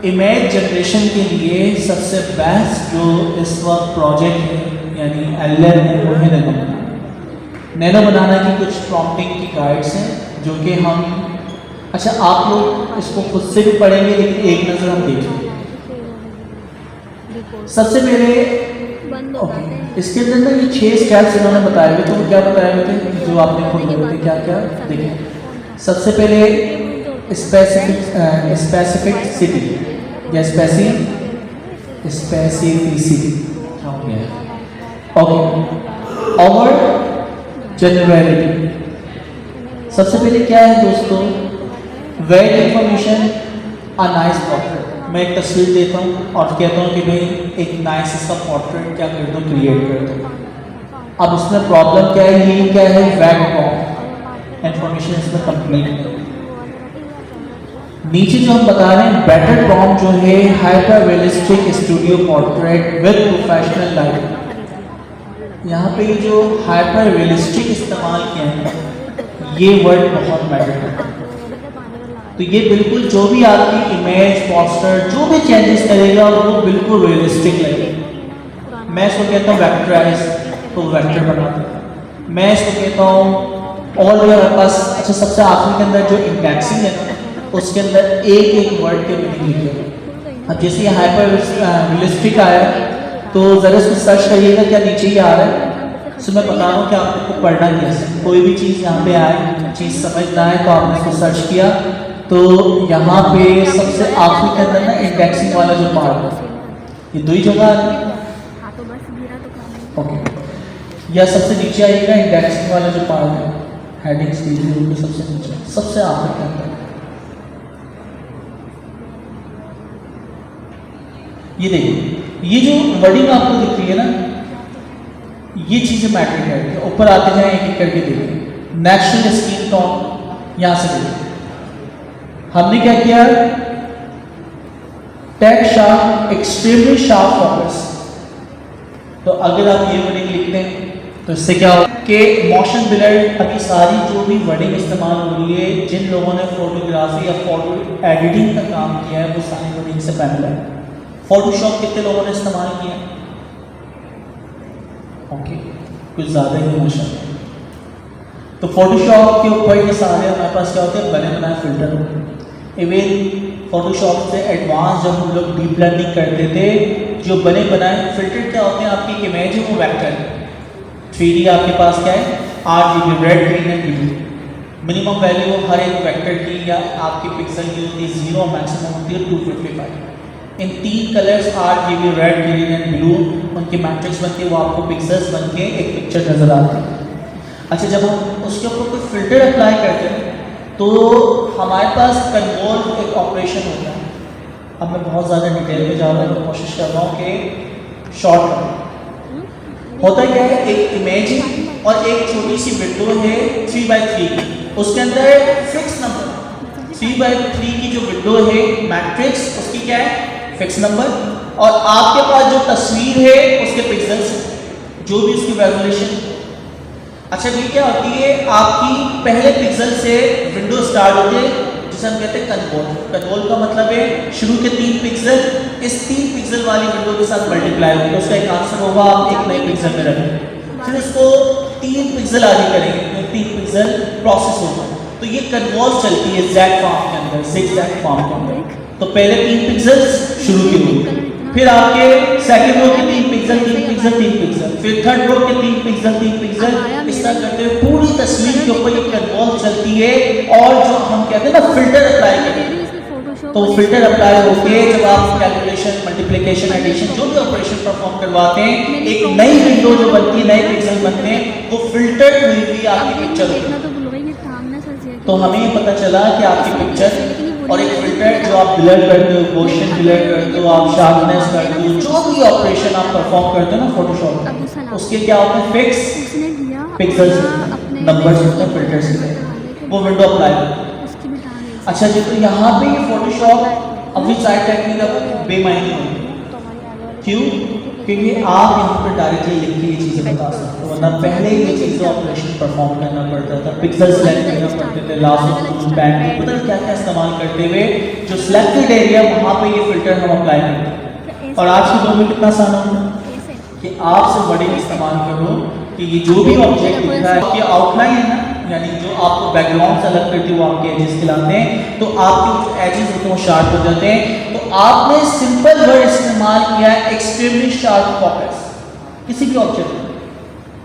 Image generation के लिए सबसे बेस्ट जो इस वक्त प्रोजेक्ट है यानी एलएम है वो है नैनो बनाना। नैनो बनाना की कुछ प्रॉम्प्टिंग की गाइड्स हैं जो कि हम अच्छा आप लोग इसको खुद से भी पढ़ेंगे लेकिन एक नज़र हम देखेंगे। सबसे पहले इसके अंदर ना ये 6 स्टेप्स इन्होंने बताए हुए, तो वो क्या बताए हुए थे जो आपने खुद बोले थे, क्या क्या देखिए। सबसे पहले स्पेसिफिसिटी या स्पेसिफिसिटी क्या हो गया, ओके, और जनरलिटी। सबसे पहले क्या है दोस्तों, well information a nice portrait. मैं एक तस्वीर देता हूँ और कहता हूँ कि भाई एक नाइस इसका पोर्ट्रेट क्या कर दो, क्रिएट कर दो। अब उसमें प्रॉब्लम क्या है, ये क्या है, वैग प्रॉम्प्ट, इंफॉर्मेशन इसमें कंप्लीट है। नीचे जो हम बता रहे हैं बेटर प्रॉम्प्ट जो है hyper realistic studio portrait with professional light. यहाँ पे जो हाइपर रियलिस्टिक इस्तेमाल किया है ये वर्ड बहुत मैटर करता है। तो ये बिल्कुल जो भी आपकी इमेज पोस्टर जो भी चेंजेस करेगा वो बिल्कुल रियलिस्टिक लगेगा। मैं इसको कहता हूँ वेक्टराइज, तो वेक्टर बना दो। मैं इसको कहता हूँ और भी हमारे पास अच्छा सबसे आखिरी के अंदर जो इंडेक्सिंग है ना उसके अंदर एक एक वर्ड के मीनिंग लिखे। अब जैसे ये हाइपर रियलिस्टिक आया तो ज़रा इसको सर्च करिएगा, क्या नीचे ही आ रहा है। सो मैं बता रहा हूँ कि आपको पढ़ना कैसे, कोई भी चीज़ यहाँ पे आए, चीज़ समझना है तो आपने इसको सर्च किया तो यहाँ पे सबसे आखिरी के अंदर ना इंडेक्सिंग वाला जो पार्ट है ये दो ही जगह आती है, ओके, या सबसे नीचे आएगा इंडेक्सिंग वाला जो पार्ट है, हेडिंग्स कीजिए उनको सबसे नीचे, सबसे आखिर के अंदर। ये देखिए ये जो वर्डिंग आपको दिख रही है ना ये चीज़ें मैटर करती है। ऊपर आते जाए एक एक करके देखिए। नेचुरल स्किन टोन, यहाँ से देखिए हमने क्या किया, take sharp, extremely sharp focus. तो अगर आप ये वर्डिंग लिखते हैं तो इससे क्या हो कि मोशन ब्लर, अभी सारी जो भी वर्डिंग इस्तेमाल हो रही है जिन लोगों ने फोटोग्राफी या फोटो एडिटिंग का काम किया है वो सारी वर्डिंग से पैनल है। फोटोशॉप कितने लोगों ने इस्तेमाल किया, ओके, कुछ ज़्यादा ही माशाल्लाह। तो फोटोशॉप के ऊपर ये सारे हमारे पास क्या होते हैं, बने बनाए फिल्टर होते हैं। इवन फोटोशॉप से एडवांस जब हम लोग डीप लर्निंग करते थे जो बने बनाए फिल्टर क्या होते हैं, आपकी इमेज है वो वेक्टर है, 3D आपके पास क्या है RGB, red green and blue. Minimum value हर एक वेक्टर की या आपकी पिक्सल की होती है 0, मैक्सिमम होती है 255। इन 3 colours RGB, red green and blue उनकी मैट्रिक्स बनती है, वो आपको पिक्सल्स बन के एक पिक्चर नज़र आती है। अच्छा जब हम उसके ऊपर कोई फिल्टर अप्लाई करते हैं तो हमारे पास कन्वर्ट एक ऑपरेशन होता है। अब मैं बहुत ज़्यादा डिटेल में जा रहा हूँ, मैं कोशिश कर रहा हूँ कि शॉर्ट करूँ। होता क्या है, एक इमेज है और एक छोटी सी विंडो है 3x3 की, उसके अंदर फिक्स नंबर 3x3 की जो विंडो है मैट्रिक्स उसकी क्या है फिक्स नंबर, और आपके पास जो तस्वीर है उसके पिक्सल्स जो भी उसकी रेजोल्यूशन। अच्छा ये क्या होती है, आपकी पहले पिक्सल से विंडो स्टार्ट होती है जिसे हम कहते हैं कन्वोल। कन्वोल का मतलब है शुरू के 3 पिक्सल इस 3 पिक्सल वाली विंडो के साथ मल्टीप्लाई होंगे, उसका एक आंसर होगा आप एक नए पिक्सल में रखेंगे, फिर उसको 3 पिक्सल आगे करेंगे तो 3 पिक्सल प्रोसेस होगा। तो ये कन्वोल चलती है ज़ैग फॉर्म के अंदर, ज़िगज़ैग फॉर्म के अंदर। तो पहले 3 पिक्सल्स शुरू की होगी, फिर आपके सेकंड रो के 3 पिक्सल 3 पिक्सल 3 पिक्सल, फिर थर्ड रो के 3 पिक्सल 3 पिक्सल, इस तरह करते हुए पूरी तस्वीर के ऊपर एक कन्वोल चलती है। और जो हम कहते हैं ना फिल्टर अप्लाई करते हैं, तो फिल्टर अप्लाई होके जब आप कैलकुलेशन, मल्टीप्लिकेशन, एडिशन जो भी ऑपरेशन परफॉर्म करवाते हैं एक नई विंडो जो बनती है, नए पिक्सल बनते हैं, वो फिल्टर हुई हुई आपकी पिक्चर होती है। तो हमें ये पता चला कि आपकी पिक्चर और एक फिल्टर जो आप ब्लर करते हो, मोशन ब्लर करते हो, आप शार्पनेस करते हो, जो भी ऑपरेशन आप परफॉर्म करते हो ना फोटोशॉप में, उसके क्या होते हैं फिक्स पिक्सल्स नंबर्स होते हैं, फिल्टर्स होते वो विंडो अप्लाई होती है। अच्छा जी, तो यहाँ पे ये फोटोशॉप अभी साइड टेक्निक अब बेमायने होगी, क्यों क्योंकि आप यहाँ पर डायरेक्टली लिख के ये चीज़ें बता सकते हो, वरना पहले ये चीज़ें ऑपरेशन परफॉर्म करना पड़ता था, पिक्सल सेलेक्ट करना पड़ते थे, लास्ट पैड पता नहीं क्या क्या इस्तेमाल करते हुए जो सिलेक्टेड एरिया वहाँ पे ये फिल्टर हम अप्लाई करते हैं। और आज के दौर में कितना आसान होगा कि आप सिर्फ वर्डिंग इस्तेमाल करो कि ये जो भी ऑब्जेक्ट दिख रहा है कि आउटलाइन है ना, यानी जो आपको बैकग्राउंड से अलग करती है वो आपके एजेस खिलाते हैं, तो आपके जो एजेस होते हैं वो शार्प हो जाते हैं। तो आपने सिंपल वर्ड इस्तेमाल किया है एक्सट्रीमली शार्प फोकस किसी भी ऑब्जेक्ट में,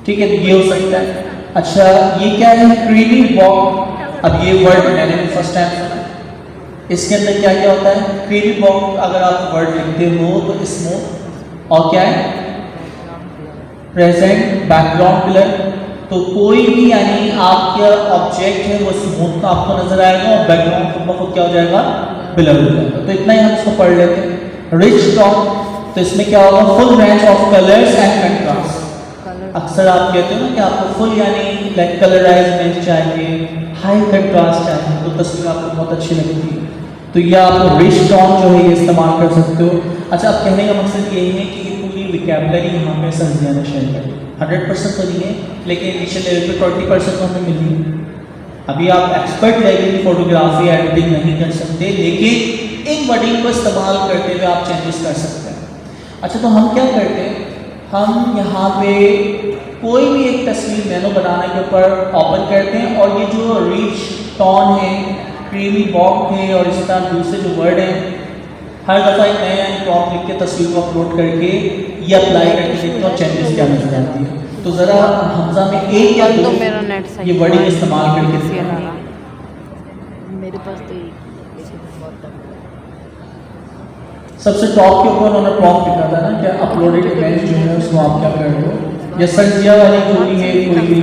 ठीक है, तो ये हो सकता है। अच्छा ये क्या है, क्रीमी बॉक। अब ये वर्ड मैंने भी फर्स्ट टाइम सुना, इसके अंदर क्या क्या होता है। क्रीमी बॉक अगर आप वर्ड लिखते हो तो स्मूथ और क्या है प्रेजेंट बैकग्राउंड ब्लर, तो कोई भी यानी आपका ऑब्जेक्ट है वो स्मूथ आपको नजर आएगा और बैकग्राउंड को क्या हो जाएगा ब्लर हो जाएगा। तो इतना ही हम इसको पढ़ लेते हैं। रिच टॉन, तो इसमें क्या होगा, full range of colours and contrast. अक्सर आप कहते हो ना कि आपको फुल यानी लाइक कलराइज इमेज चाहिए, हाई कंट्रास्ट चाहिए, तो तस्वीर आपको बहुत अच्छी लगती है, तो ये आप रिच टॉन जो है ये इस्तेमाल कर सकते हो। अच्छा अब कहने का मकसद यही है कि ये पूरी विकैबुलरी यहाँ पे सर्जिया ने शेयर करी, 100% तो नहीं है लेकिन इनिशियल लेवल पे 20% तो हमें मिली है। अभी आप एक्सपर्ट लेवल की फोटोग्राफी एडिटिंग नहीं कर सकते, लेकिन इन वर्डिंग को इस्तेमाल करते हुए आप चेंजेस कर सकते हैं। अच्छा तो हम क्या करते हैं, हम यहाँ पे कोई भी एक तस्वीर नैनो बनाने के ऊपर ओपन करते हैं और ये जो रिच टॉन है, क्रीमी बॉक है और इस तरह दूसरे जो वर्ड हैं, हर दफ़ा एक नया प्रॉम्प्ट लिख के तस्वीर को अपलोड करके ये अप्लाई करके देखते हो चेंजेस क्या नजर आती है। तो ज़रा हमजा में एक या दो ये वर्डिंग इस्तेमाल करके मेरे पास तो सबसे टॉप के ऊपर उन्होंने प्रॉम्प्ट लिखा था ना क्या अपलोडेड इमेज जो है उसको आप क्या कर रहे हो, या सर्जिया वाली चोरी है कोई भी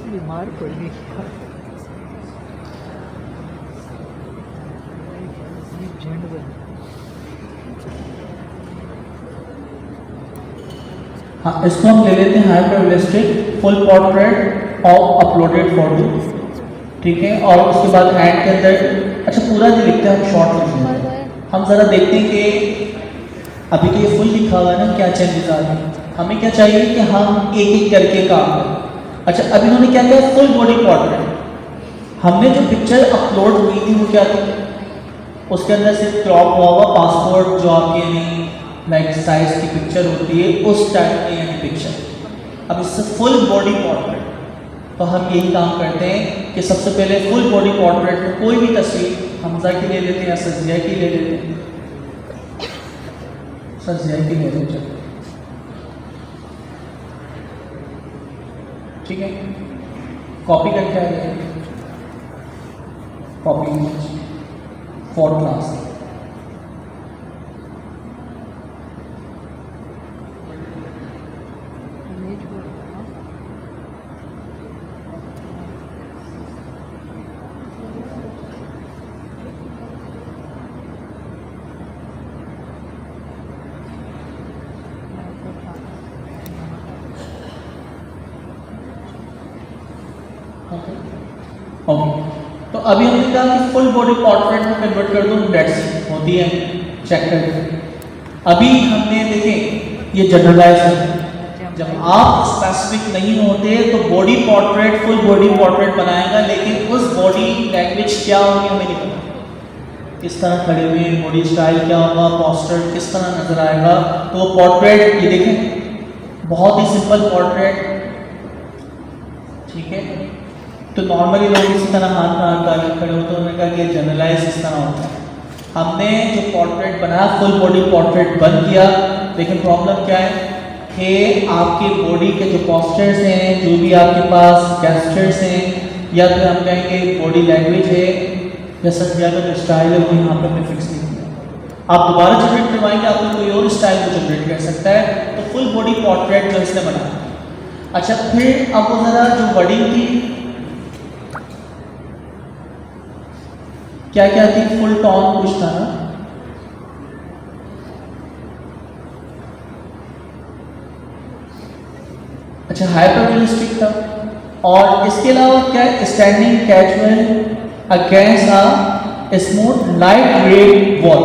बीमार कोई हाँ इसको हम ले लेते हैं हाइपर रियलिस्टिक फुल पोर्ट्रेट और अपलोडेड फोटो, ठीक है। और उसके बाद ऐड के अंदर अच्छा पूरा नहीं लिखते हम शॉर्ट लिख लेते हैं। हम ज़रा देखते हैं कि अभी तो ये फुल लिखा हुआ है ना, क्या चेंजेस आ रहे हैं। हमें क्या चाहिए कि हम एक एक करके काम करें। अच्छा अभी इन्होंने क्या किया, फुल बॉडी पोर्ट्रेट। हमने जो पिक्चर अपलोड हुई थी वो क्या थी, उसके अंदर सिर्फ क्रॉप हुआ हुआ पासपोर्ट जो आपके यानी लाइक साइज की पिक्चर होती है उस टाइप की यानी पिक्चर। अब इससे फुल बॉडी पोर्ट्रेट, तो हम यही काम करते हैं कि सबसे पहले फुल बॉडी पोर्ट्रेट में कोई भी तस्वीर हमजा की ले लेते हैं या सर्जिया की ले लेते हैं, सर्जिया की ले लेते हैं, ठीक है। कॉपी करके आ जाए, कॉपी इमेज 4 क्लास ओके। तो अभी हमने कहा कि फुल बॉडी पोर्ट्रेट में कन्वर्ट कर दो, डेट्स होती है, चेक कर दो। अभी हमने देखें ये जनरलाइज है, जब आप स्पेसिफिक नहीं होते तो body portrait full body portrait बनाएगा, लेकिन उस बॉडी लैंग्वेज क्या होगी हमें नहीं पता, किस तरह खड़े हुए, बॉडी स्टाइल क्या होगा, पोस्टर किस तरह नजर आएगा। तो वो पोर्ट्रेट ये देखें बहुत ही सिंपल पोर्ट्रेट, ठीक है। तो नॉर्मली लोग इसी तरह हाथ में हाथ डाल खड़े होते हैं, उन्होंने कहा कि जनरलाइज इस तरह होता है। हमने जो पोर्ट्रेट बनाया फुल बॉडी पोर्ट्रेट बन किया, लेकिन प्रॉब्लम क्या है कि आपके बॉडी के जो पोस्चर्स हैं, जो भी आपके पास गेस्चर्स हैं, या फिर हम कहेंगे बॉडी लैंग्वेज है, या सर्जिया का जो स्टाइल है वो यहाँ पर हमने फिक्स नहीं किया। आप दोबारा जनरेट करवाएंगे आपको कोई और स्टाइल को जनरेट कर सकता है। तो फुल बॉडी पोर्ट्रेट जो इसने बनाया। अच्छा फिर अब वो ज़रा जो वर्डिंग थी क्या क्या थी, फुल टॉन कुछ था ना, हाइपर रियलिस्टिक था। और इसके अलावा क्या है, standing casual against a smooth light grey wall.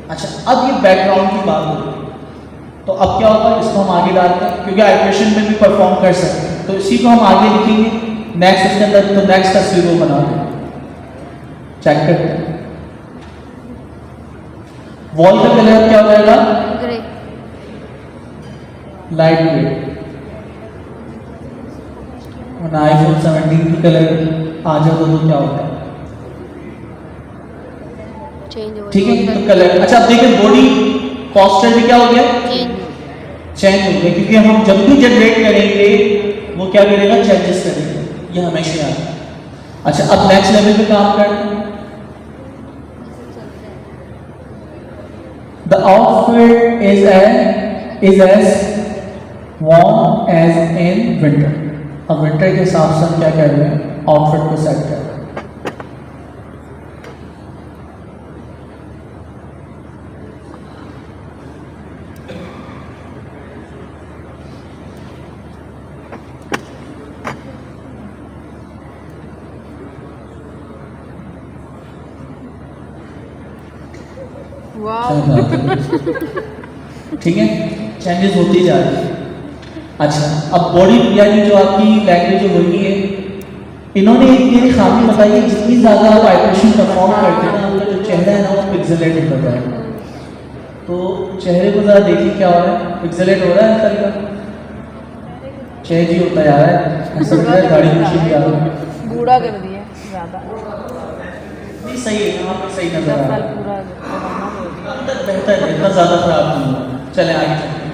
अच्छा, अब ये बैकग्राउंड की बात होगी, तो अब क्या होगा, इसको हम आगे डालते हैं क्योंकि आइट्रेशन में भी परफॉर्म कर सकते हैं, तो इसी को हम आगे लिखेंगे नेक्स्ट इसके अंदर। तो नेक्स्ट तस्वीर वो बना दें, चेक करते हैं। वॉल का कलर क्या हो जाएगा, ग्रे। Light grey. और आईफोन 17 की कलर आ जाता तो क्या होता है, चेंज हो ठीक है। तो कलर, अच्छा अब देखिए बॉडी पोस्चर भी क्या हो गया, चेंज हो गया, क्योंकि हम जब भी जनरेट करेंगे वो क्या करेगा, चेंजेस करेगा, ये हमेशा याद है। अच्छा, अब नेक्स्ट लेवल पे काम करते हैं। The outfit is as warm as in winter. अब विंटर के हिसाब से हम क्या कर रहे हैं, आउटफिट को सेट कर रहे हैं। ठीक है, चेंजेस होती जा रही है। अच्छा, अब बॉडी यानी जो आपकी लैंग्वेज जो होगी है, इन्होंने एक मेरी खामी बताई है, जितनी ज़्यादा आप वाइब्रेशन परफॉर्म करते हैं ना, आपका जो चेहरा है ना वो पिक्सेलेट होता जाएगा। तो चेहरे को ज़रा देखिए क्या हो रहा है, पिक्सेलेट हो रहा है अंदर का, चेंज ही होता जा रहा है, ऐसा लग रहा है गाड़ी खुशी भी आ रही है, बूढ़ा कर दिया ज़्यादा। नहीं सही है, यहाँ पे सही नजर आ रहा है, पूरा अंदर बेहतर है, इतना ज़्यादा खराब नहीं हुआ। चले आगे चलते हैं।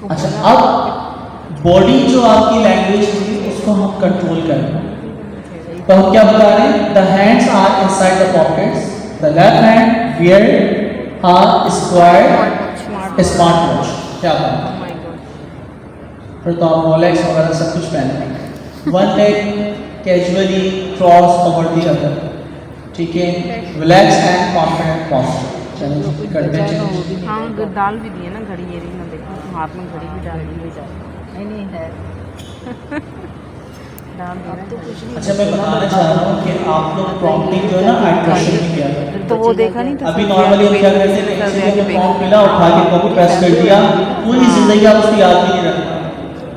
अच्छा, अब बॉडी जो आपकी लैंग्वेज थी उसको हम कंट्रोल करें, तो हम क्या बता रहे हैं, the hands are inside the pockets, the left hand wear are square smart watch. क्या बात है, फिर तो आप रोलेक्स वगैरह सब कुछ पहन लेंगे। One leg casually cross over the other, ठीक है, रिलैक्स एंड कॉन्फिडेंट पोस्चर। चलो करते हैं चेंज। हाँ, डाल भी दिए ना घड़ी, ये ना देखो हाथ में घड़ी भी डाल दी जा, नहीं है डाल दिया तो कुछ नहीं। अच्छा, मैं बताना चाह रहा हूँ कि आप लोग प्रॉम्प्टिंग जो है ना आइट्रेशन में किया था, तो वो देखा नहीं था। अभी नॉर्मली हम क्या करते हैं, किसी को प्रॉम्प्ट मिला, उठा के कॉपी पेस्ट कर दिया, पूरी जिंदगी आप उसको याद भी नहीं रखना।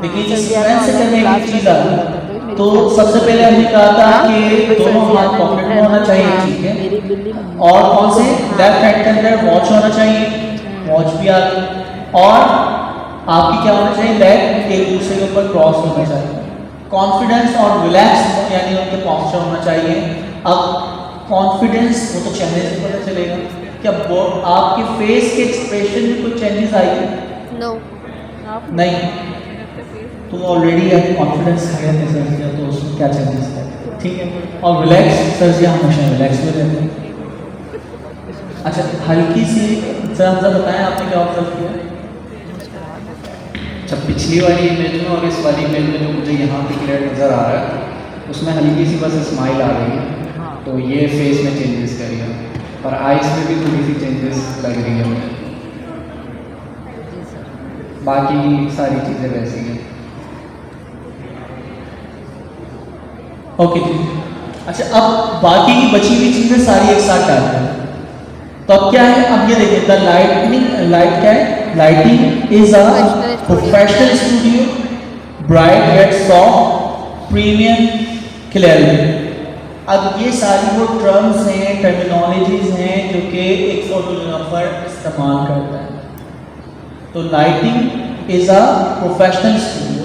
लेकिन इस फ्रेंड से करने की चीज़ आ गई, तो सबसे पहले हमने कहा था कि दोनों हाथ पॉकेट में होना चाहिए, ठीक है, और कौन से, लेफ्ट हैंड के अंदर वॉच होना चाहिए, वॉच भी आ गई, और आपकी क्या होना चाहिए, लेग एक दूसरे के ऊपर क्रॉस होना चाहिए, कॉन्फिडेंस और रिलैक्स यानी उनके पॉस्चर होना चाहिए। अब कॉन्फिडेंस वो तो चेहरे से पता चलेगा, क्या आपके फेस के एक्सप्रेशन में कोई चेंजेस आएगी, नो नहीं, तो ऑलरेडी आप कॉन्फिडेंस है नहीं सर्जिया, तो उसमें क्या चेंजेस है, ठीक है। और रिलैक्स सर्जिया हमेशा रिलैक्स में रहते हैं। अच्छा, हल्की सी जरा बताएं आपने क्या ऑब्जर्व किया। अच्छा, पिछली वाली इमेज में और इस वाली इमेज में जो मुझे यहाँ पे क्लियर नज़र आ रहा है, उसमें हल्की सी बस स्माइल आ रही है, तो ये फेस में चेंजेस करी है, और आइज़ में भी थोड़ी सी चेंजेस लग रही है मुझे, बाकी सारी चीज़ें वैसी हैं। ओके ठीक है। अच्छा, अब बाकी की बची हुई चीज़ें सारी एक साथ डालते हैं, तो अब क्या है, अब ये देखिए, द लाइट क्या है, lighting is a professional studio, bright red soft premium clarity. अब ये सारी वो टर्म्स हैं, टर्मिनोलॉजीज हैं जो कि एक फोटोग्राफर इस्तेमाल करता है। तो lighting is a professional studio,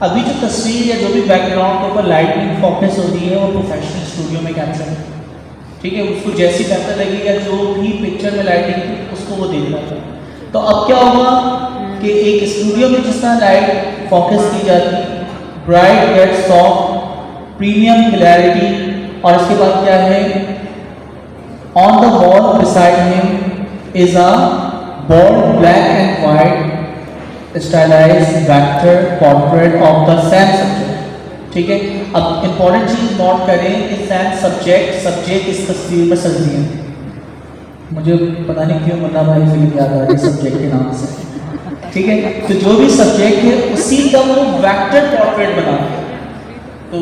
अभी जो तस्वीर या जो भी बैकग्राउंड के ऊपर लाइटिंग फोकस हो रही है वो प्रोफेशनल स्टूडियो में कैप्चर है, ठीक है, उसको जैसी बेहतर लगी या जो भी पिक्चर में लाइटिंग थी उसको वो देख रहा था। तो अब क्या होगा कि एक स्टूडियो में जिस तरह लाइट फोकस की जाती है, bright red soft premium clarity, और इसके बाद क्या है, on the wall beside him is a bold black and white stylised vector portrait of the same subject, ठीक है। अब इंपॉर्टेंट चीज नोट करें कि सेम सब्जेक्ट इस तस्वीर में सर्जियां, मुझे पता नहीं क्यों मुन्ना भाई फिल्म याद आ रही सब्जेक्ट के नाम से, ठीक है। तो जो भी सब्जेक्ट है उसी का वो वेक्टर पोर्ट्रेट बनाते हैं। तो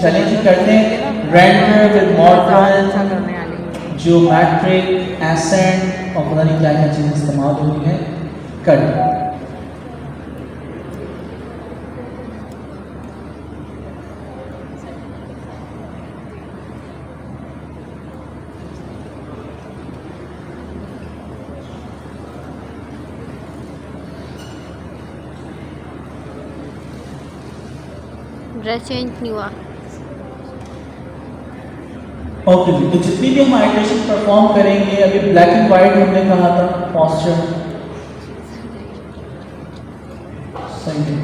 चैलेंज करते हैं रेंडर विद मॉडर्न करने वाली ज्योमेट्रिक एसेंट और पता नहीं क्या क्या चीज़ें इस्तेमाल हो रही है कर। ड्रेस चेंज नहीं हुआ। ओके जी, तो जितनी भी हम आइटरेशन परफॉर्म करेंगे, अभी ब्लैक एंड वाइट हमने कहा था पोस्चर, सही है।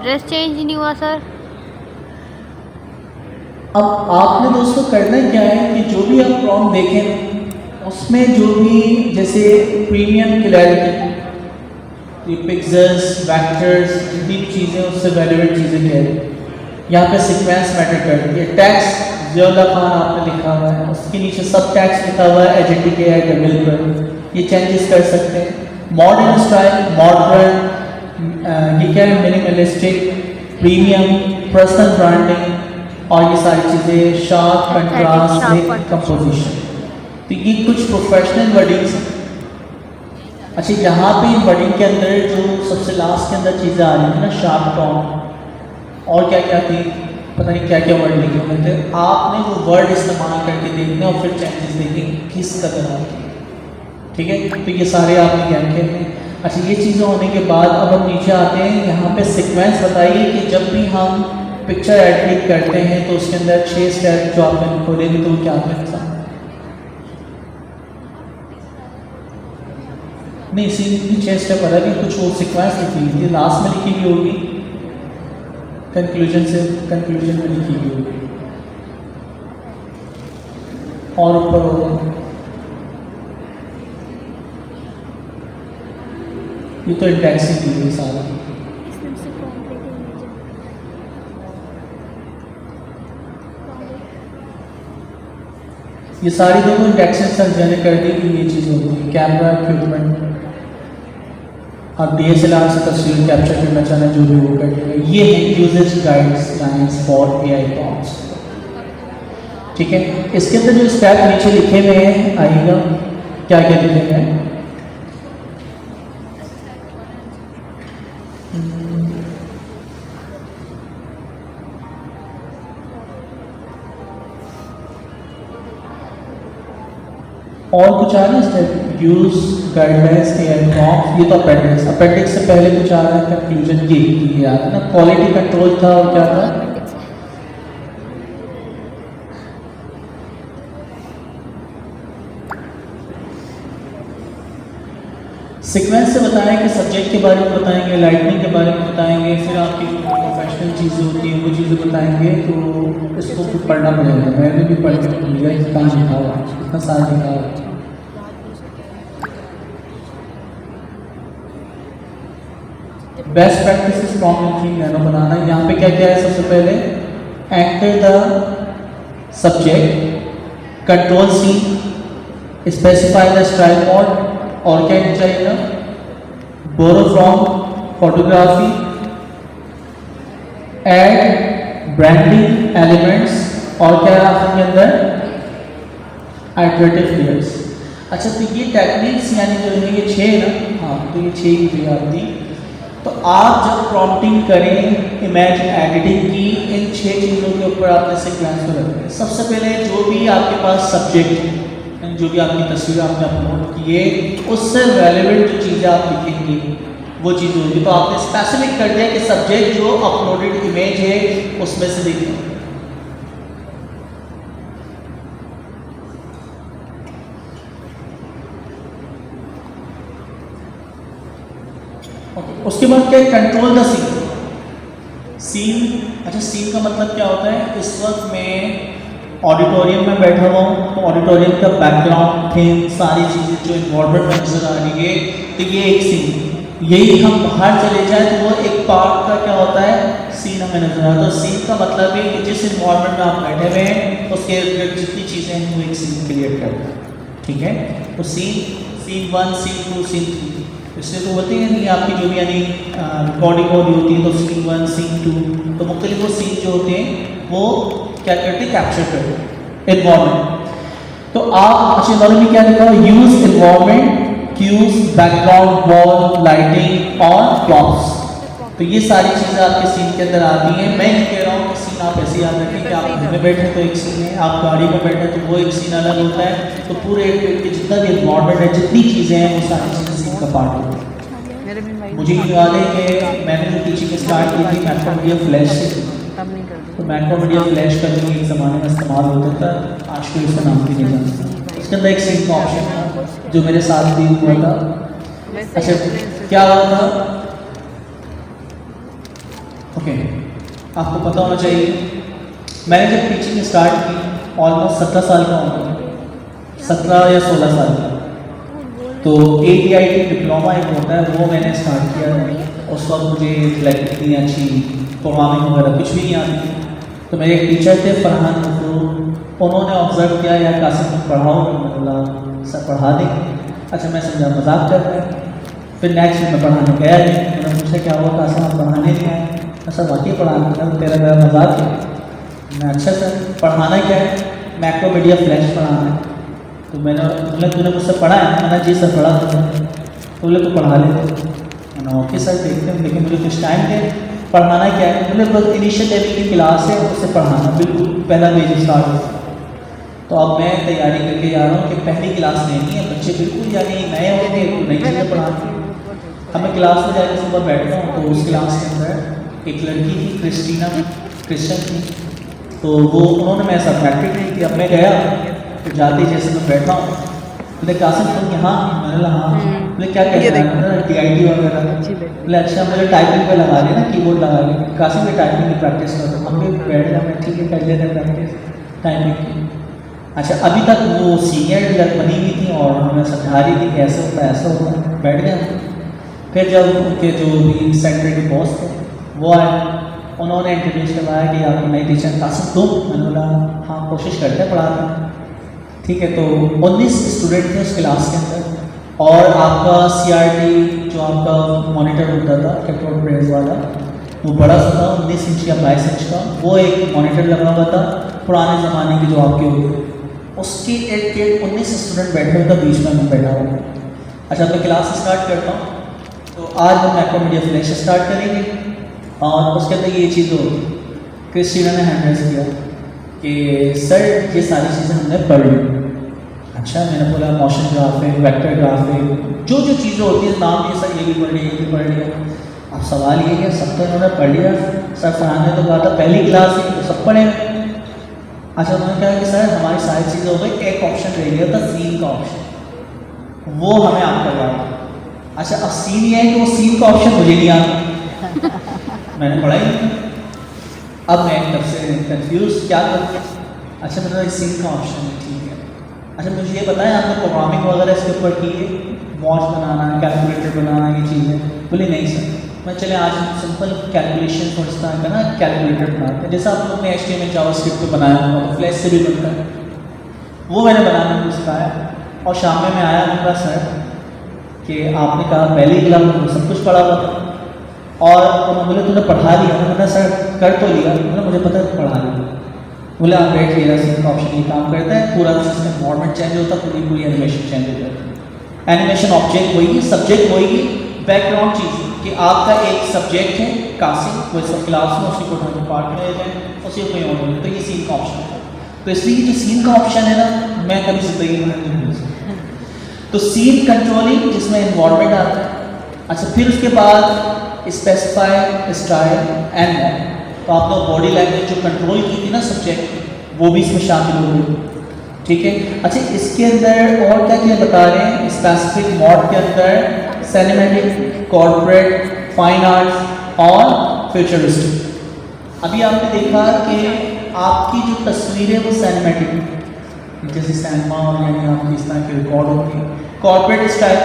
ड्रेस चेंज नहीं हुआ सर। अब आपने दोस्तों करना क्या है कि जो भी आप प्रॉम्प्ट देखें उसमें जो भी जैसे प्रीमियम क्लैरिटी, ये पिक्सेल्स, वेक्टर्स, जितनी भी चीज़ें उससे रेलेवेंट चीज़ें कह रही हैं। यहाँ पे सीक्वेंस मैटर करती है। टैक्स ज़ियाउल्लाह खान आपने लिखा हुआ है, उसके नीचे सब टैक्स लिखा हुआ है एजेंटिके डबल पर, ये चेंजेस कर सकते हैं। मॉडर्न स्टाइल, मॉडर्न, ये क्या है, मिनिमलिस्टिक, प्रीमियम, पर्सनल ब्रांडिंग और ये सारी चीज़ें, शार्प, कंट्रास्ट, कंपोजिशन। तो ये कुछ प्रोफेशनल वर्डिंग्स हैं। अच्छा, यहाँ पे इन वर्डिंग के अंदर जो सबसे लास्ट के अंदर चीज़ें आ रही थी ना, शार्प टॉन और क्या क्या थी, पता नहीं क्या क्या वर्ड लिखे हुए थे, आपने वो वर्ड इस्तेमाल करके देखने और फिर चेंजेस देखने किस कदर आती है, ठीक है। तो ये सारे आपने ज्ञान के हैं। अच्छा, ये चीज़ें होने के बाद अब हम नीचे आते हैं। यहाँ पे सीक्वेंस बताइए कि जब भी हम पिक्चर एडिट करते हैं तो उसके अंदर 6 स्टेप जो आपने खोलेंगे तो क्या करता नहीं, सीन की 6 स्टेप अलग है, कुछ वो सीक्वेंस लिखी हुई थी, लास्ट में लिखी हुई होगी, कंक्लूजन से कंक्लूजन में लिखी हुई होगी और ऊपर होगा। ये तो इंडेक्सिंग दी हुई सारा। ये सारी देखो इंडेक्शन सर्जन कर दी कि ये चीज़ होती है। कैमरा इक्विपमेंट, आप DSLR से तस्वीर कैप्चर करना चाहना जो भी वो करिएगा। ये है usage guidelines for AI prompts, ठीक है। इसके अंदर जो स्टेप नीचे लिखे हुए हैं आइएगा, क्या क्या लिखे हुए हैं। और कुछ आ रहा है step, use guidelines AI prompts, ये तो अपेंडिक्स, अपेंडिक्स से पहले कुछ आ रहा है कंक्लूजन, ये आ रहा है ना, क्वालिटी कंट्रोल था और क्या था, सीक्वेंस से बताएं कि सब्जेक्ट के बारे में बताएंगे, लाइटनिंग के बारे में बताएंगे, फिर आपकी प्रोफेशनल चीज़ें होती हैं वो चीज़ें बताएंगे। तो इसको फिर पढ़ना पड़ेगा, मैंने भी पढ़ के भूल गया कि कहाँ लिखा हुआ, कितना साल लिखा हुआ। Best practices prompt nano banana. यहाँ पे क्या क्या है, सबसे पहले anchor the subject, control C, specify the style mode, और क्या चाहिए, borrow from photography, add branding elements, और क्या है आपके अंदर आइटरेटिव लेयर्स। अच्छा, तो ये टेक्निक्स यानी जो है ये 6 ना, हाँ तो ये 6 की जो याद थी। तो आप जब प्रॉम्प्टिंग करें इमेज एडिटिंग की, इन 6 चीज़ों के ऊपर आपने सीक्वेंस को रखना है। सबसे पहले जो भी आपके पास सब्जेक्ट है, जो भी आपकी तस्वीर आपने अपलोड की है, उससे रेलेवेंट जो चीज़ें आप लिखेंगे वो चीज़ होगी। तो आपने स्पेसिफिक कर दिया कि सब्जेक्ट जो अपलोडेड इमेज है उसमें से लिखें। उसके बाद क्या है, कंट्रोल द सीन। अच्छा, सीन का मतलब क्या होता है, इस वक्त मैं ऑडिटोरियम में बैठा हुआ हूँ, तो ऑडिटोरियम का बैकग्राउंड, थीम, सारी चीज़ें जो इन्वायरमेंट में नजर आ रही है, तो ये एक सीन। यही हम बाहर चले जाए तो वो एक पार्ट का क्या होता है, सीन हमें नजर आता है। तो सीन का मतलब है कि जिस इन्वायरमेंट में आप बैठे हुए हैं उसके इर्द गिर्द जितनी चीज़ें हैं वो एक सीन क्रिएट करता है। ठीक है। तो सीन 1, सीन 2, सीन 3, इससे तो होती है नहीं आपकी जो भी यानी रिकॉर्डिंग हो रही होती है, तो सीन 1, सीन 2, तो मुख्तलिफ वो सीन जो होते हैं वो क्या करते हैं, कैप्चर करते हैं इन्वायरमेंट। तो आप अच्छा इन्वायरमेंट में क्या लिखा है, use environment cues background wall lighting और प्रॉप्स। तो ये सारी चीज़ें आपके सीन के अंदर आती हैं। मैं ये कह रहा हूँ कि सीन आप ऐसे याद रखें कि आप घर में बैठे तो एक सीन है, आप गाड़ी में बैठे तो वो एक सीन अलग होता है। तो पूरे एक जितना भी इन्वायरमेंट है, जितनी चीज़ें हैं, वो सारी चीज़ें सीन का पार्ट होती है। मुझे ये याद है कि मैंने जो टीचिंग स्टार्ट की थी मैक्रोमीडिया फ्लैश से, तो मैक्रोमीडिया फ्लैश का जो एक ज़माने में इस्तेमाल होता था, आज के उसका नाम भी नहीं जानता। उसके अंदर एक सीन का ऑप्शन था जो मेरे साथ भी हुआ था। अच्छा क्या हुआ था, ओके आपको पता होना चाहिए, मैंने जब टीचिंग स्टार्ट की ऑलमोस्ट 17 साल का हूँ, 17 या 16 साल का। तो ADIT डिप्लोमा एक होता है, वो मैंने स्टार्ट किया था। उस वक्त मुझे लाइक इतनी अच्छी प्रोग्रामिंग वगैरह कुछ भी नहीं आती थी। तो मेरे एक टीचर थे फरहान मखदूम, उन्होंने ऑब्जर्व किया यार कासिम तुम पढ़ाओ, बोला सर पढ़ा देंगे। अच्छा मैं समझा मजाक कर रहे हैं। फिर नेक्स्ट मैं पढ़ाने गया नहीं, मैंने पूछा क्या हुआ कासिम आप पढ़ाने नहीं आए, सर वाकई पढ़ाना था, तेरा मेरा मजाक है। मैं अच्छा सर पढ़ाना क्या है, मैक्रोमीडिया फ्लैश पढ़ाना है। तो मैंने बोला तूने मुझसे पढ़ा है, मैंने जी सर पढ़ा था। तो बोले तो पढ़ा लेते, मैंने ओके सर देखते हैं, लेकिन मुझे कुछ टाइम दे, पढ़ाना क्या है। बोले बस इनिशियल लेवल की क्लास है, उससे पढ़ाना बिल्कुल पहला पेज स्टार्ट होता है। तो अब मैं तैयारी करके जा रहा हूँ कि पहली क्लास लेनी है, बच्चे बिल्कुल यानी नए होंगे तो नई चीज़ें पढ़ानी। अब मैं क्लास में जाकर सुबह बैठता हूँ, तो उस क्लास के अंदर एक लड़की थी क्रिस्टीना, क्रिश्चियन थी। तो वो उन्होंने मेरे साथ प्रैक्टिस नहीं की। अब मैं गया तो जाते जैसे मैं बैठा हूँ, बोले कासिम तुम यहाँ, मैंने बोला हाँ। बोले क्या कहते हैं DIT वगैरह। बोले अच्छा मुझे टाइपिंग पे लगा लेना, कीबोर्ड लगा लेना। कासिम में टाइपिंग की प्रैक्टिस कर दो। हम भी बैठ गया, मैं ठीक है कर लेते प्रैक्टिस टाइपिंग की। अच्छा अभी तक वो सीनियर बनी हुई थी और हमें समझा रही थी कि ऐसे होता है ऐसा होता है, बैठ गया। फिर जब उनके जो भी सेंटर के बॉस थे वो आए, उन्होंने इंट्रोड्यूस करवाया कि आपको नई टीचर कासिम तुम, मैंने बोला हाँ कोशिश करते हैं पढ़ाते हैं। ठीक है, तो 19 स्टूडेंट थे उस क्लास के अंदर और आपका CRT जो आपका मॉनिटर होता था कैथोड रेज वाला, वो बड़ा सा था 19 इंच या 22 इंच का, वो एक मॉनिटर लगा हुआ था पुराने ज़माने की जो आपके होते, उसके एक 19 स्टूडेंट बैठे हुए थे, बीच में मैं बैठा हुआ। अच्छा मैं क्लास स्टार्ट करता हूँ। तो आज हम मैक्रोमीडिया फ्लैश स्टार्ट करेंगे और उसके अंदर ये चीज़ होगी, क्रिस्टीना ने हैंड रेज किया कि सर ये सारी चीज़ें हमने पढ़ ली। अच्छा मैंने बोला मोशन ग्राफिक, वेक्टर ग्राफिक, जो जो चीज़ें होती हैं नाम ये सर ये भी पढ़ लिया, ये भी पढ़ लिया। अब सवाल ये है सब तो इन्होंने पढ़ लिया, सर फरहान ने तो कहा था पहली क्लास ही तो सब पढ़े। अच्छा उन्होंने कहा कि सर हमारी सारी चीज़ें हो गई, एक ऑप्शन रह गया था सीन का ऑप्शन, वो हमें आप करवाया। अच्छा अब सीन ये है कि वो सीन का ऑप्शन मुझे नहीं आता, मैंने पढ़ा ही नहीं। अब मैं तब से कंफ्यूज क्या करूँ। अच्छा मतलब सीन का ऑप्शन है, ठीक है। अच्छा मुझे ये बताएं आपने प्रोग्रामिंग वगैरह इसके ऊपर की है, वॉच बनाना, कैलकुलेटर बनाना, ये चीज़ें। बोले नहीं सर, मैं चले आज सिंपल कैलकुलेशन फॉर इस तरह का ना कैलकुलेटर बनाते हैं, जैसा आप लोग ने HTML जावास्क्रिप्ट पे बनाया हुआ तो फ्लैश से भी बनता है, वो मैंने बनाना को सिखाया। और शाम में मैं आया मेरा सर कि आपने कहा पहली क्लास में सब कुछ पढ़ा हुआ था और उन्होंने बोले तूने पढ़ा लिया, मैंने सर कर तो लिया, मैंने मुझे पता है पढ़ा लिया। बोले आप बैठ लिया, सीन का ऑप्शन ये काम करता है, पूरा सिस्टम एनवायरनमेंट चेंज होता है, पूरी एनिमेशन चेंज हो जाती है। एनिमेशन ऑब्जेक्ट वही, सब्जेक्ट वही, बैकग्राउंड चीज़ कि आपका एक सब्जेक्ट है कासिम, वो सब क्लास में उसी को उठाने पार्ट में ले जाए, उसी को कहीं और, तो ये सीन का ऑप्शन है। तो इसलिए जो सीन का ऑप्शन है ना, मैं कभी जिंदगी में नहीं भूल सकता। तो सीन कंट्रोलिंग जिसमें एनवायरनमेंट आता है। अच्छा फिर उसके बाद स्पेसिफाई स्टाइल एंड मोड, तो आपने बॉडी लैंग्वेज जो कंट्रोल की थी ना सब्जेक्ट, वो भी इसमें शामिल हो गई, ठीक है। अच्छा इसके अंदर और क्या क्या बता रहे हैं, स्पेसिफिक मोड के अंदर सिनेमैटिक, कॉर्पोरेट, फाइन आर्ट्स और फ्यूचरिस्टिक। अभी आपने देखा कि आपकी जो तस्वीरें वो सिनेमैटिक, जैसे सिनेमा यानी आपकी इस तरह की रिकॉर्ड होती है। कॉर्पोरेट स्टाइल,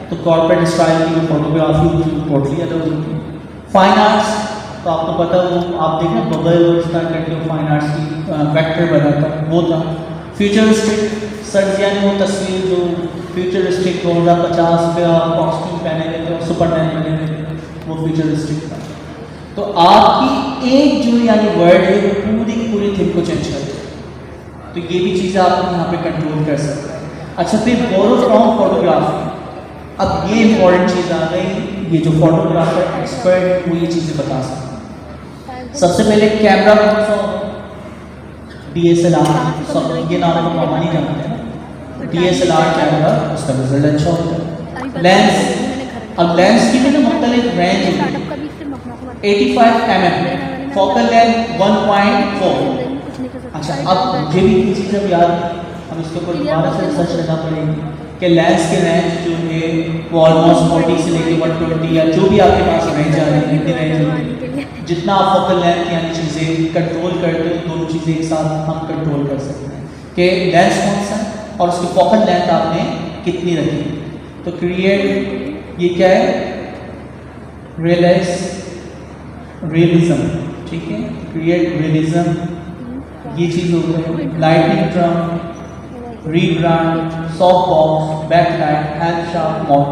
तो कॉर्पोरेट स्टाइल की जो फोटोग्राफी होती है टोटली अलग होती है। फाइन आर्ट्स तो आपको पता है वो आप देखें बबल और इस तरह करके फाइन आर्ट्स की वेक्टर बना था, वो था। फ्यूचरिस्टिक सर्जिया ने वो तस्वीर जो फ्यूचरिस्टिक 2050 का कॉस्ट्यूम पहने हुए थे और सुपरमैन बने हुए थे, वो फ्यूचरिस्टिक था। तो आपकी एक जो यानी वर्ड है वो पूरी थीम को चेंज कर देगा। तो ये भी चीज़ें आप यहाँ पे कंट्रोल कर सकते हैं। अच्छा, फिर बोरो फ्रॉम फोटोग्राफी। अब ये इंपॉर्टेंट चीज़ आ गई, ये जो फोटोग्राफर एक्सपर्ट वो ये चीज़ें बता सकते हैं। सबसे पहले कैमरा कौन सा होगा? DSLR, सब ये नाम तो मामा नहीं जानते हैं। DSLR कैमरा, उसका रिजल्ट अच्छा होता है। लेंस, अब लेंस की भी ना मुख्तलिफ रेंज है। 85 mm, फोकल लेंथ 1.4। अच्छा, अब ये भी ये चीज़ अब याद, हम इसके ऊपर दोबारा से रिसर्च करना पड़ेगी कि लेंस के रेंज जो है वो ऑलमोस्ट 40 से लेकर 120 या जो भी आपके पास रेंज आ रही है, इतनी रेंज होगी। जितना आप फोकल लेंथ यानी चीज़ें कंट्रोल करते हो, दोनों चीज़ें एक साथ हम कंट्रोल कर सकते हैं कि लेंस कौन सा है और उसकी फोकल लेंथ आपने कितनी रखी। तो क्रिएट, ये क्या है? रियलिज्म, ठीक है, क्रिएट रियलिज्म, ये चीज़ हो गई। Lighting drum, rebrand, soft box, backlight, hand sharp mod.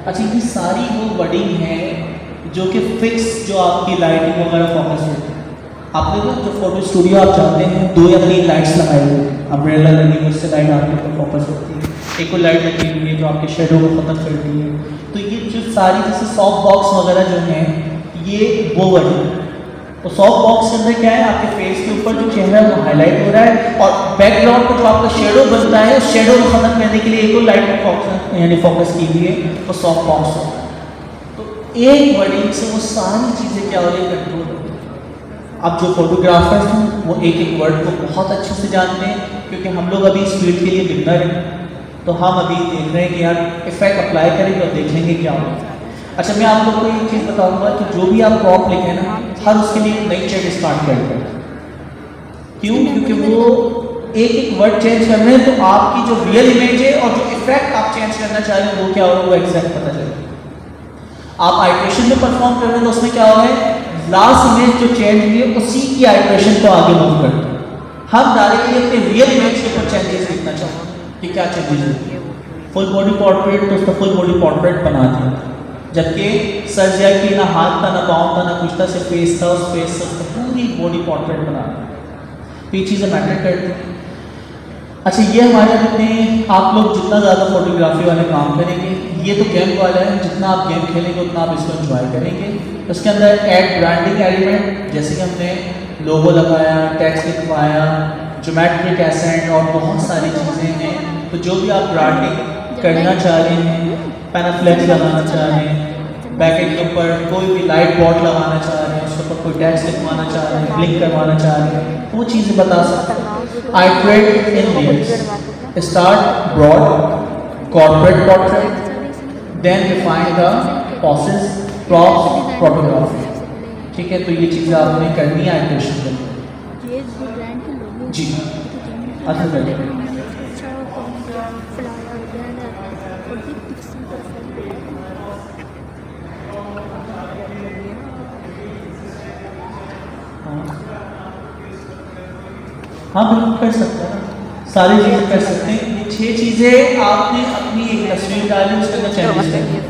अच्छा, ये सारी वो वर्डिंग है जो कि फिक्स जो आपकी लाइटिंग वगैरह फोकस होती है। आपने ना जो फोटो स्टूडियो आप जाते हैं 2 या 3 लाइट्स लगाई हुई हैं, अम्ब्रेला लगी हुई, उससे लाइट आपके ऊपर फोकस होती है। एक और लाइट लगी हुई है जो आपके शेडो को ख़त्म करती है। तो ये जो सारी जैसे सॉफ्ट बॉक्स वगैरह जो हैं, ये वो वर्डिंग है। तो सॉफ्ट बॉक्स के अंदर क्या है? आपके फेस के ऊपर जो चेहरा है वो हाईलाइट हो रहा है और बैकग्राउंड पर जो आपका शेडो बनता है उस शेडो को खत्म करने के लिए एक और लाइट फोकस यानी फोकस की हुई है, वो सॉफ्ट बॉक्स होता है। तो एक वर्डिंग से वो सारी चीज़ें क्या हो रही है? कंट्रोल हो रही है। अब जो फोटोग्राफर्स हैं वो एक एक वर्ड को बहुत अच्छे से जानते हैं, क्योंकि हम लोग अभी इस फील्ड के लिए बिगनर हैं। तो हम अभी देख रहे हैं कि यार इफेक्ट अप्लाई करेंगे और देखेंगे क्या होगा। अच्छा, मैं आप लोग को एक चीज़ बताऊंगा कि जो भी आप प्रॉप लिखें ना, हर उसके लिए एक नई चेक स्टार्ट करते हैं। क्यों? क्योंकि वो एक एक वर्ड चेंज कर रहे हैं, तो आपकी जो रियल इमेज है और जो इफेक्ट आप चेंज करना चाह रहे हैं वो क्या होगा, वो एग्जैक्ट पता चलेगा। आप आइट्रेशन में परफॉर्म कर रहे हैं तो उसमें क्या होगा, लास्ट इमेज जो चेंज हुई है उसी की आइट्रेशन को आगे मूव करते हैं। हम डायरेक्टली अपने रियल इमेज के ऊपर चेंजेस देखना चाहते हैं कि क्या चेंजेस हुई। फुल बॉडी पोर्ट्रेट तो उसका फुल बॉडी पोर्ट्रेट बना दिया, जबकि सर्जिया की ना हाथ था, ना पाँव था, ना कुछ था, सिर्फ फेस था। उस फेस से उसका पूरी बॉडी पोर्ट्रेट बना दिया। ये चीज़ें मैटर करती हैं। अच्छा, ये हमारे अपने, आप लोग जितना ज़्यादा फोटोग्राफी वाले काम करेंगे, ये तो गेम वाला है, जितना आप गेम खेलेंगे उतना आप इसको एंजॉय करेंगे। उसके अंदर ऐड ब्रांडिंग एलिमेंट, जैसे कि हमने लोगो लगाया, टेक्स्ट लिखवाया, ज्योमेट्रिक एसेंट और बहुत सारी चीज़ें हैं। तो जो भी आप ब्रांडिंग करना चाह रहे हैं, पैनाफ्लेक्स लगाना चाह रहे हैं, बैकेंड के ऊपर कोई भी लाइट बॉट लगाना चाह रहे हैं, उसके ऊपर कोई टेक्स्ट लिखवाना चाह रहे हैं, ब्लिंक करवाना चाह रहे हैं, वो चीज़ें बता सकते हैं। Iterate in layers, start broad, corporate portrait, then define the process, props, photography. ठीक है, तो ये चीज़ें आपने करनी है आइट्रेशन के जी। अच्छा करिए। हाँ बिल्कुल कर सकते हैं, सारी चीज़ें कर सकते हैं। ये 6 चीज़ें आपने अपनी एक तस्वीर डाली, उसके अंदर चेंजेस करिए।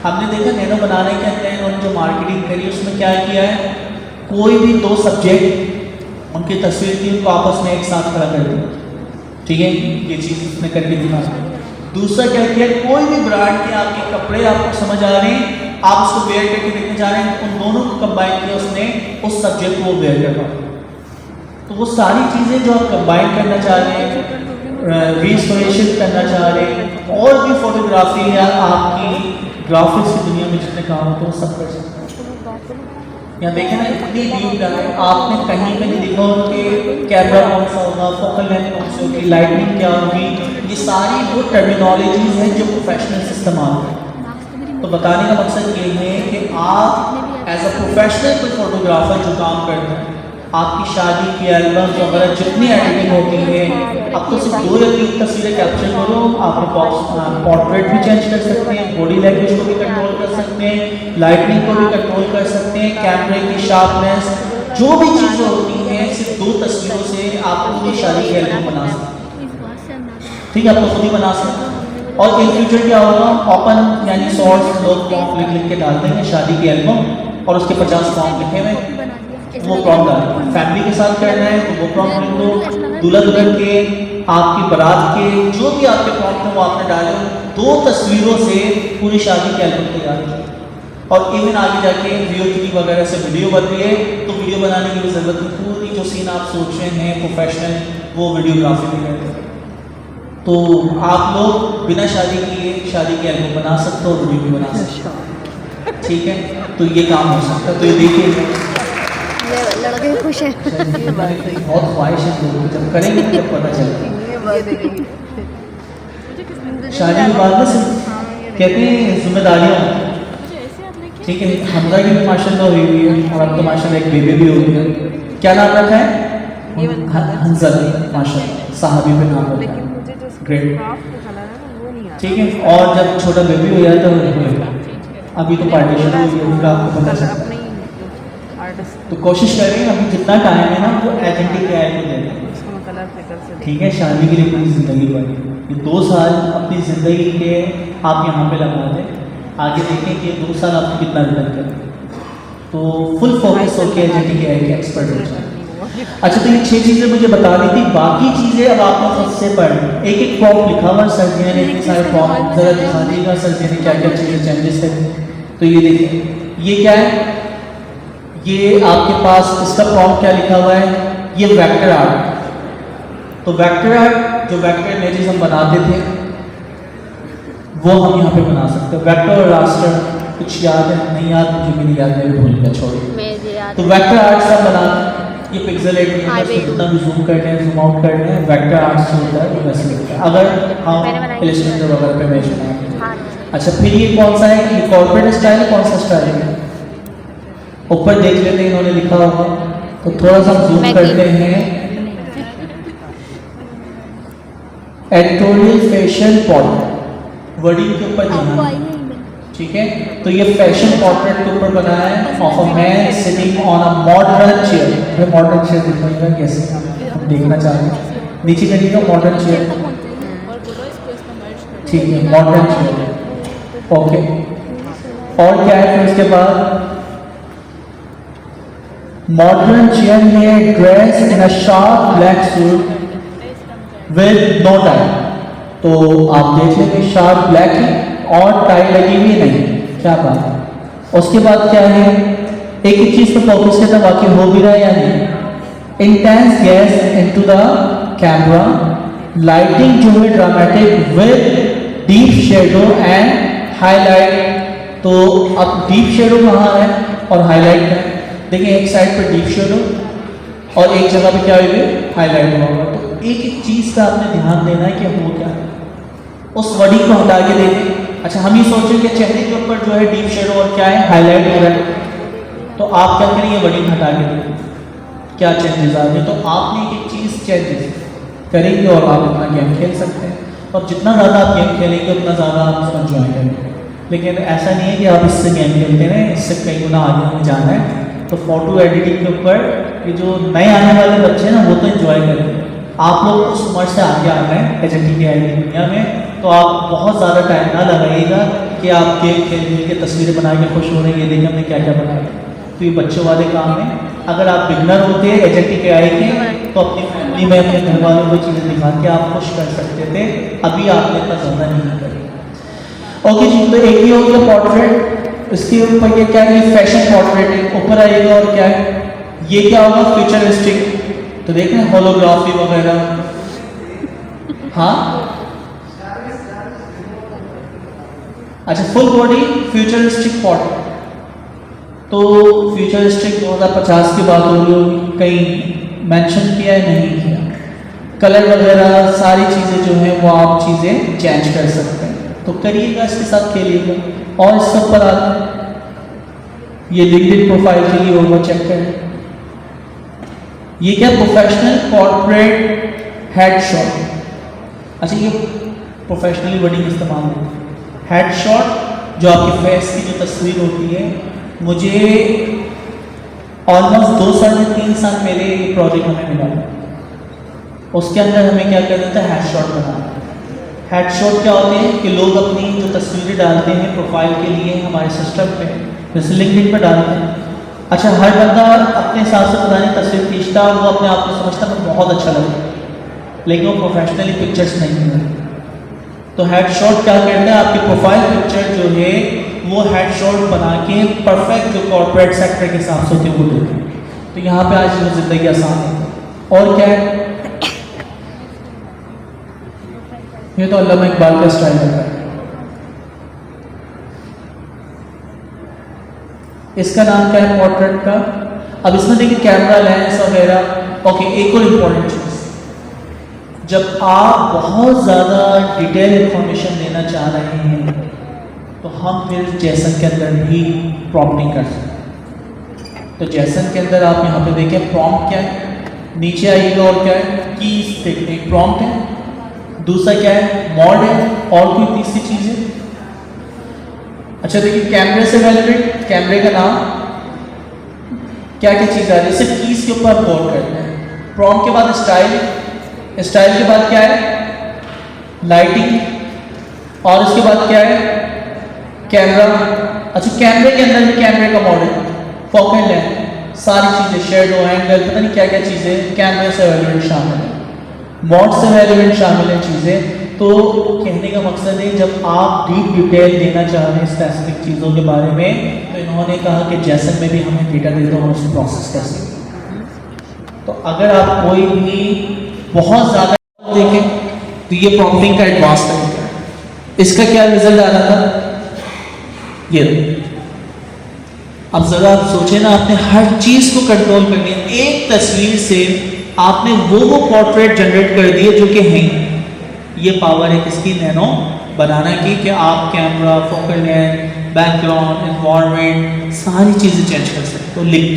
हमने देखा नैनो बनाने के अंदर उन्होंने जो मार्केटिंग करी उसमें क्या किया है, कोई भी 2 सब्जेक्ट उनकी तस्वीर थी, उनको आपस में एक साथ खड़ा कर दिया। ठीक है, ये चीज़ उसने करके दिखा। दूसरा क्या किया, कोई भी ब्रांड के आपके कपड़े आपको समझ आ रहे हैं, आप उसको वेयर करके देखने जा रहे हैं, उन दोनों को कंबाइन किया उसने, उस सब्जेक्ट को वो वेयर कर पाए। तो वो सारी चीज़ें जो आप कंबाइन करना चाह रहे हैं, रीस्टोरेशन करना चाह रहे हैं, और भी फोटोग्राफी या आपकी ग्राफिक्स की दुनिया में जितने काम होते हैं वो सब कर सकते हैं। यहाँ देखें ना, इतनी डीप है, आपने कहीं पे नहीं देखा हो कि कैमरा कौन सा होगा, फोकल लेंथ कौन सी होगी, लाइटिंग क्या होगी। ये सारी वो टर्मिनोलॉजीज हैं जो प्रोफेशनल इस्तेमाल हैं। तो बताने का मकसद ये है कि आप एज अ प्रोफेशनल कोई फोटोग्राफर जो काम करते हैं, आपकी शादी की एल्बम वगैरह जितनी एडिटिंग होती है, अब तो सिर्फ 2 या 3 तस्वीरें कैप्चर करो, आप पोर्ट्रेट भी चेंज कर सकते हैं, बॉडी लैंग्वेज को भी कंट्रोल कर सकते हैं, लाइटनिंग को भी कंट्रोल कर सकते हैं, कैमरे की शार्पनेस, जो भी चीज़ें होती हैं, सिर्फ 2 तस्वीरों से आप पूरी शादी की एल्बम बना सकते हैं। ठीक है, आप तो खुद ही बना सकते हैं। और इन फ्यूचर क्या होगा, ओपन यानी शॉर्ट्स लोग प्रॉम्प्ट लिख लिख के डाल देंगे शादी की एल्बम और उसके 50 प्रॉम्प्ट लिखे हुए, वो प्रॉम्प्ट डालेंगे। फैमिली के साथ करना है तो वो प्रॉम्प्ट लिख दो, दूल्हा दुल्हन के, आपकी बारात के, जो भी आपके प्रॉम्प्ट हैं वो आपने डाले। 2 तस्वीरों से पूरी शादी की एल्बम तैयार की। और इवन आगे जाके VO3 वगैरह से वीडियो बन रही है तो वीडियो बनाने की भी ज़रूरत नहीं, पूरी जो सीन आप सोच रहे हैं प्रोफेशनल वो वीडियोग्राफी में करते हैं। तो आप लोग बिना शादी किए शादी की एल्बम बना सकते हो, वीडियो भी बना सकते हो, ठीक है। तो ये काम हो सकता है। तो ये देखिए लड़के खुश हैं। बहुत ख्वाहिश है लोगों की, जब करेंगे तब पता चलेगा। शादी के बाद में सिर्फ कहते हैं जिम्मेदारियाँ, ठीक है। हमजा की भी माशाल्लाह हुई हुई है और अब तो माशाल्लाह एक बेबी भी हो गया। क्या नाम रखा है? हंजल, माशाल्लाह साहबी पे नाम रखा है, ग्रेट, ठीक है। और जब छोटा बेबी हो जाए तो अभी तो पार्टीशन हुई है, फिर आपको पता चलता है। तो कोशिश करें अभी जितना टाइम है ना वो एजेंटिक के ऐड में देना, ठीक है। शादी के लिए पूरी ज़िंदगी बनी, ये 2 साल अपनी ज़िंदगी के आप यहाँ पे लगा दें, आगे देखें कि 2 साल आपको कितना रिटर्न करें। तो फुल फोकस होकर एजेंटिक के ऐड के एक्सपर्ट हो जाए। अच्छा, तो ये 6 चीज़ें मुझे बता दी थी, बाकी चीज़ें अब आपको खुद से पढ़। एक एक फॉर्म लिखा हुआ सर जी ने, इतने सारे फॉर्म ज़रा दिखा दीजिएगा सर जी ने क्या क्या चीज़ें चेंजेस करें। तो ये देखिए, ये क्या है, ये आपके पास इसका फॉर्म क्या लिखा हुआ है, ये वेक्टर आर्ट। तो वेक्टर आर्ट जो वेक्टर इमेजेस हम बनाते थे वो हम यहाँ पे बना सकते हैं। वेक्टर और रास्टर कुछ याद है? नहीं याद, मुझे भी नहीं याद, मैं भी भूल गया, छोड़िए। तो वेक्टर आर्ट सब बनाते हैं, ये पिक्सल एड में है, जितना भी जूम करना है जूम आउट करना है, वेक्टर आर्ट से होता है वो वैसे लगता है अगर हम इलस्ट्रेटर वगैरह पे इमेज बनाते हैं। अच्छा, फिर ये कौन सा है, ये कॉर्पोरेट स्टाइल है, कौन सा स्टाइल है? ऊपर देख लेते हैं, इन्होंने लिखा होगा, तो थोड़ा सा जूम करते हैं। एडिटोरियल फैशन पोर्ट्रेट, वर्डिंग के ऊपर ध्यान, ठीक है। तो ये फैशन पोर्ट्रेट के ऊपर बना है, of a man sitting on a modern chair. Modern chair दिखाइएगा कैसे हम देखना चाहते हैं, नीचे करिएगा मॉडर्न चेयर, ठीक है, मॉडर्न चेयर, ओके। और क्या है फिर उसके बाद, मॉडर्न चेयर में dress in a sharp black suit with no tie. तो आप देख लेंगे शार्प ब्लैक है और टाई लगी हुई नहीं, क्या बात है। उसके बाद क्या है, एक ही चीज पर फोकस करना, वाकई हो भी रहा है या नहीं। Intense gas into the camera, lighting जो है dramatic with deep shadow and highlight. तो अब डीप शेडो कहाँ है और हाईलाइट है, देखिए एक साइड पर डीप शेडो और एक जगह पे क्या हुई हाईलाइट हुआ। तो एक एक चीज का आपने ध्यान देना है कि वो क्या है, उस वर्डिंग को हटा के देखें। अच्छा, हम ये सोचें कि चेहरे के ऊपर जो है डीप शेडो और क्या है हाईलाइट हो रहा है, तो आप क्या करेंगे, वर्डिंग हटा के देखें क्या चेंजेस आ रहे। तो आपने एक एक चीज़ चेंजेस करेंगे और आप अपना गेम खेल सकते हैं, और जितना ज़्यादा आप गेम खेलेंगे उतना ज़्यादा आप उसको एंजॉय करेंगे। लेकिन ऐसा नहीं है कि आप इससे गेम खेलते रहें, इससे कई गुना आगे हमें जाना है। तो फोटो एडिटिंग के ऊपर ये जो नए आने वाले बच्चे हैं ना वो तो एंजॉय करेंगे। आप लोग उस उम्र से आगे आ रहे हैं एजेंटिक की दुनिया में, तो आप बहुत ज़्यादा टाइम ना लगाइएगा कि आप गेम खेल के तस्वीरें बना के खुश हो रहे हैं, ये देखिए हमने क्या क्या बनाया। तो ये बच्चों वाले काम है। अगर आप बिगनर होते एजेंटिक AI के तो अपनी फैमिली में अपने घर वालों को चीज़ें दिखा के आप खुश कर सकते थे, अभी आपने इतना ज़्यादा नहीं करें। ओके जी, तो एक ही हो गया पोर्ट्रेट, इसके ऊपर ये क्या है, फैशन पोर्ट्रेट है, ऊपर आएगा और क्या है, ये क्या होगा फ्यूचरिस्टिक। तो देख रहे हैं होलोग्राफी वगैरह, हाँ अच्छा, फुल बॉडी फ्यूचरिस्टिक पोर्ट्रेट। तो फ्यूचरिस्टिक 2050 की बात हो रही होगी, कहीं मेंशन किया है नहीं किया। कलर वगैरह सारी चीज़ें जो हैं वो आप चीज़ें चेंज कर सकते हैं, तो करिएगा, इसके साथ खेलिएगा। और इस सब पर आते हैं, ये लिंक्डइन प्रोफाइल के लिए होगा, चेक करें। ये क्या, प्रोफेशनल पोर्ट्रेट हेडशॉट। अच्छा, ये प्रोफेशनली वर्डिंग इस्तेमाल होती है। हेडशॉट जो आपकी फेस की जो तस्वीर होती है, मुझे ऑलमोस्ट 2 साल से 3 साल पहले ये प्रोजेक्ट हमें मिला था, उसके अंदर हमें क्या करना था, हेडशॉट बनाना। हेडशॉट क्या होते हैं कि लोग अपनी जो तस्वीरें डालते हैं प्रोफाइल के लिए हमारे सिस्टम पे, जैसे लिंक्डइन पर डालते हैं। अच्छा, हर बंदा अपने हिसाब से पता नहीं तस्वीर खींचता, वो अपने आप को समझता है बहुत अच्छा लगता है, लेकिन वो प्रोफेशनली पिक्चर्स नहीं है। तो हेडशॉट क्या करता है, आपकी प्रोफाइल पिक्चर जो है वो हेडशॉट बना के परफेक्ट जो कॉर्पोरेट सेक्टर के हिसाब से होती है वो देते हैं। तो यहाँ पे आज वो ज़िंदगी आसान है। और क्या है, ये तो अल्लामा इकबाल का स्टाइल है। इसका नाम क्या है, पोर्ट्रेट का। अब इसमें देखिए कैमरा, लेंस वगैरह। ओके, एक और इम्पॉर्टेंट चीज़, जब आप बहुत ज़्यादा डिटेल इंफॉर्मेशन लेना चाह रहे हैं तो हम फिर जेसन के अंदर भी प्रॉम्प्टिंग कर सकते हैं। तो जेसन के अंदर आप यहाँ पे देखें प्रॉम्प्ट क्या है, नीचे आइएगा और क्या है, कीज देखते हैं, प्रॉम्प्ट है। दूसरा क्या है, मॉड है। और कोई तीसरी चीज़ है। अच्छा देखिए, कैमरे से रिलेटेड, कैमरे का नाम, क्या क्या चीज़ आ रही है, सिर्फ कीज के ऊपर गौर करते हैं। प्रॉम्प्ट के बाद स्टाइल, स्टाइल के बाद क्या है, लाइटिंग, और इसके बाद क्या है, कैमरा। अच्छा, कैमरे के अंदर भी कैमरे का मॉडल, फोकल लेंथ, सारी चीज़ें, शेडो, एंगल, पता नहीं क्या क्या चीज़ें कैमरे से रेलेवेंट शामिल है, मॉड से रेलेवेंट शामिल है चीज़ें। तो कहने का मकसद है, जब आप डीप डिटेल देना चाह रहे हैं स्पेसिफिक चीज़ों के बारे में, तो इन्होंने कहा कि जैसन में भी हमें डेटा दे दो, हम उसे प्रोसेस कर सकते हैं। तो अगर आप कोई भी बहुत ज़्यादा देखें तो ये प्रॉम्प्टिंग का एडवांस तरीका है। इसका क्या रिजल्ट आ रहा था, ये। अब ज़रा आप सोचें ना, आपने हर चीज़ को कंट्रोल कर लिया, एक तस्वीर से आपने वो पोर्ट्रेट जनरेट कर दिए जो कि हैं। ये पावर है किसकी, नैनो बनाना की, कि आप camera, focal length, background, environment, सारी चीज़ें चेंज कर सकते हो लिंक।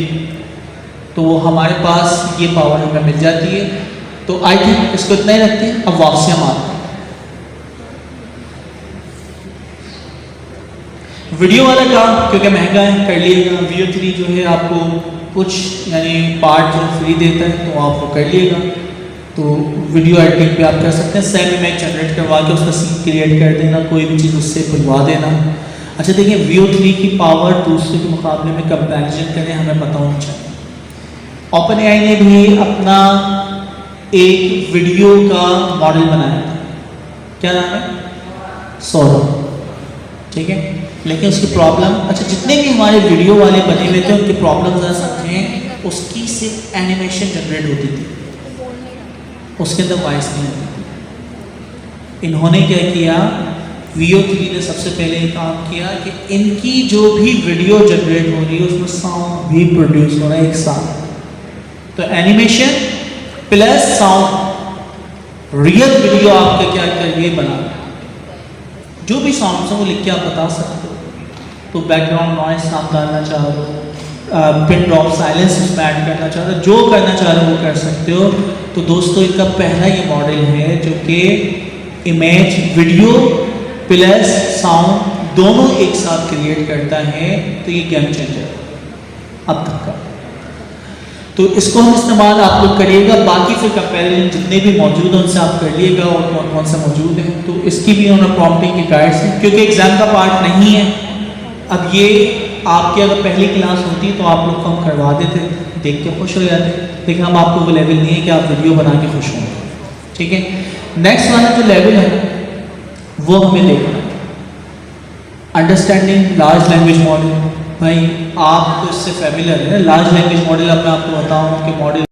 तो हमारे पास ये पावर हमें मिल जाती है। तो आई थिंक इसको इतना ही रखते हैं। अब वापसी हम आते हैं, वीडियो वाला काम क्योंकि महंगा है, कर लीजिएगा। Veo 3 जो है आपको कुछ यानी पार्ट जो फ्री देता है, तो आप वो कर लीजिएगा। तो वीडियो एडिटिंग पे आप कर सकते हैं, सेम इमेज जनरेट करवा के उसका सीन क्रिएट कर देना, कोई भी चीज़ उससे बुलवा देना। अच्छा देखिए, Veo 3 की पावर दूसरे के मुकाबले में कंपैरिजन करें, हमें पता होना चाहिए। OpenAI ने भी अपना एक वीडियो का मॉडल बनाया था, क्या नाम है, सौरभ, ठीक है। लेकिन उसकी प्रॉब्लम, अच्छा जितने भी हमारे वीडियो वाले बने हुए थे उनकी प्रॉब्लम ज़रा समझें, उसकी सिर्फ एनिमेशन जनरेट होती थी, उसके अंदर वॉइस नहीं होती थी। इन्होंने क्या किया, Veo 3 ने सबसे पहले ये काम किया कि इनकी जो भी वीडियो जनरेट हो रही है उसमें साउंड भी प्रोड्यूस हो रहा है एक साथ। तो animation plus sound, real video आपका क्या करिए बना, जो भी सॉन्ग्स हैं वो लिख के आप बता सकते हो। तो बैकग्राउंड नॉइस आप डालना चाह रहे हो, पिन ड्रॉप साइलेंस उसमें ऐड करना चाह रहे हो, जो करना चाह रहे हो वो कर सकते हो। तो दोस्तों इनका पहला ये मॉडल है जो कि इमेज, वीडियो प्लस साउंड दोनों एक साथ क्रिएट करता है। तो ये गेम चेंजर अब तक का। तो इसको हम इस्तेमाल आप लोग करिएगा, बाकी फिर कंपैरिजन जितने भी मौजूद हैं उनसे आप कर लिएगा और कौन कौन से मौजूद हैं। तो इसकी भी उन्होंने प्रॉम्प्टिंग की गाइड्स हैं, क्योंकि एग्जाम का पार्ट नहीं है। अब ये आपकी अगर पहली क्लास होती तो आप लोग को हम करवा देते, देख के खुश हो जाते, लेकिन हम आपको वो लेवल नहीं है कि आप वीडियो बना के खुश होंगे, ठीक है। नेक्स्ट वाला जो लेवल है वो हमें देखना है, अंडरस्टैंडिंग लार्ज लैंग्वेज मॉडल। भाई आप तो इससे फैमिलियर है ना, लार्ज लैंग्वेज मॉडल। अब मैं आपको बताऊँ कि मॉडल